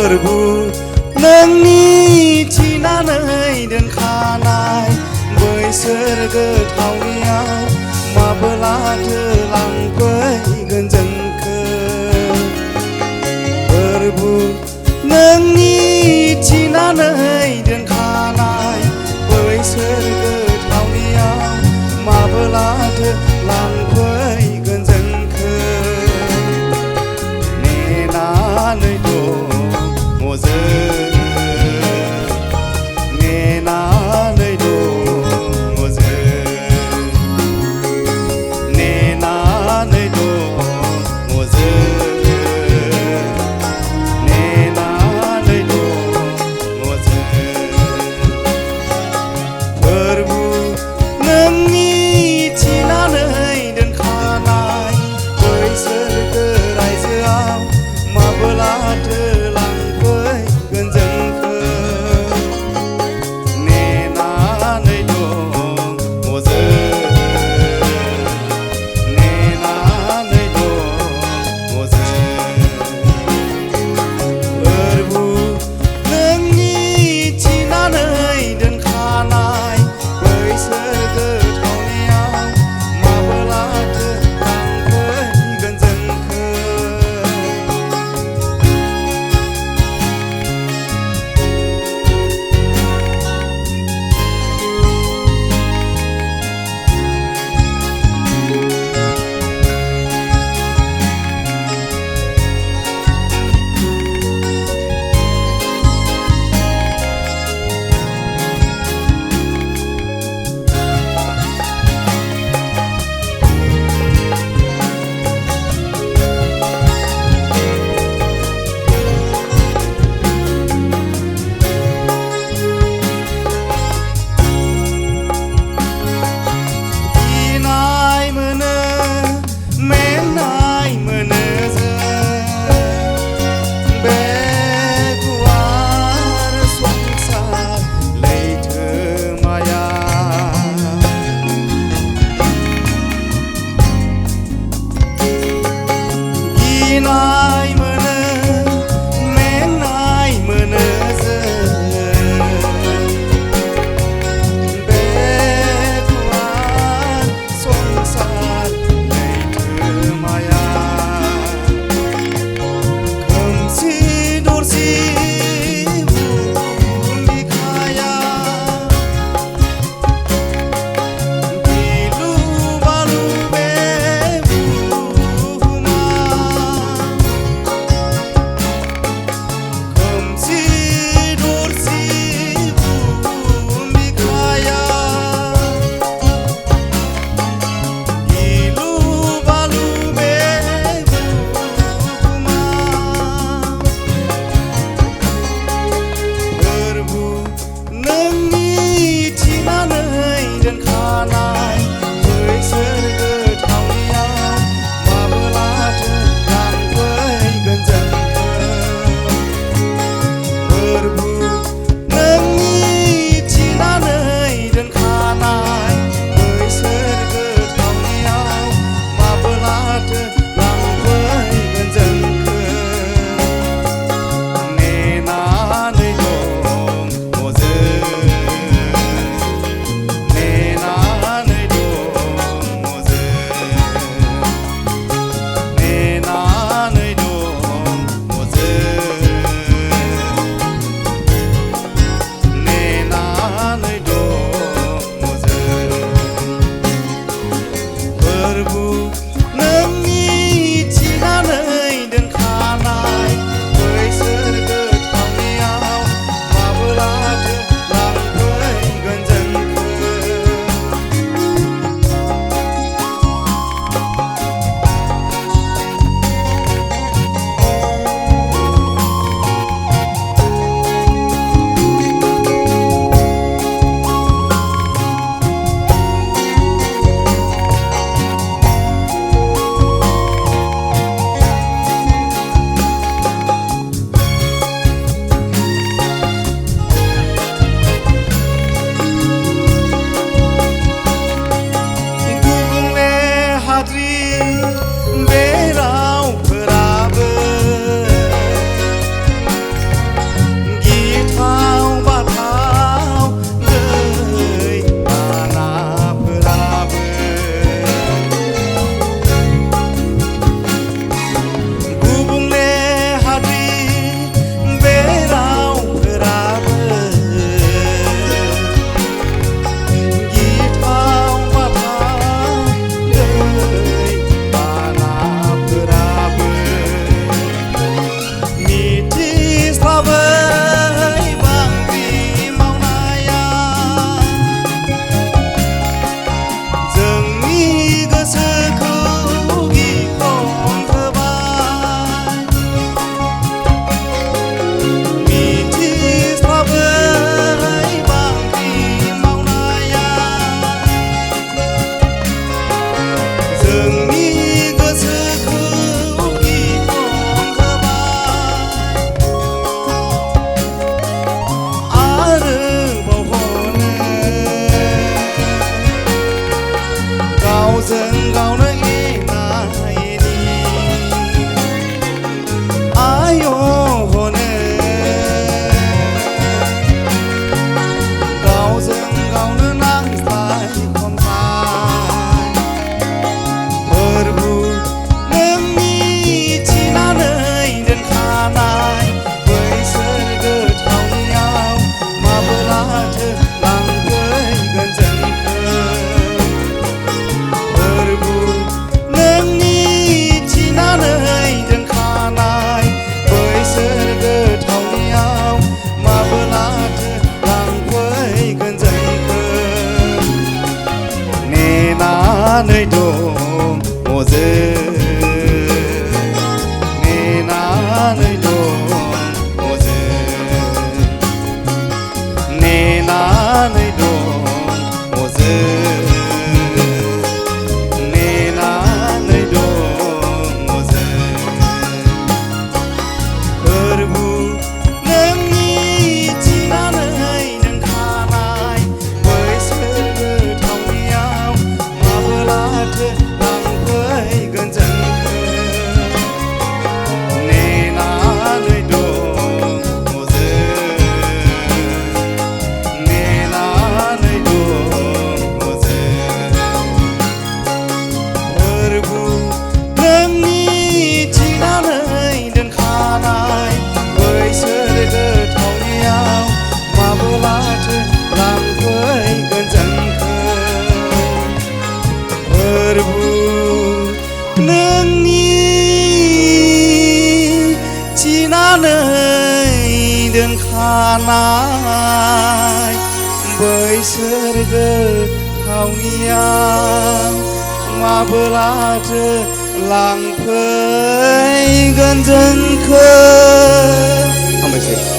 फोरबो नोंनि थिनानै दोनखानाय बैसोर गोथावनिया माब्लाथो लांफैगोन जोंखो फोरबो नोंनि थिनानै दोनखानाय बैसोर गोथावनिया माब्लाथो लांफैगोन जोंखो नेनानै दङ जों नेनानै दङ जों नेनानै दङ जों nơi đồ mùa dơ nê na nơi đồ mùa dơ nê na nơi đồ mùa dơ nê na nơi đồ mùa dơ Erbu nâng chi na nơi nâng kha nai với sơ thong nhau mà bơ la thơ lặng với gần dần nê na nơi đồ mùa dơ nê na nơi đồ mùa dơ Erbu nâng chi na nơi nâng kha nai với sơ thong nhau mà bơ la thơ lặng với gần dần Erbu nâng chi na nơi đơn kha nai với sơ thong nhau mà bơ la thơ lặng với gần dần không phải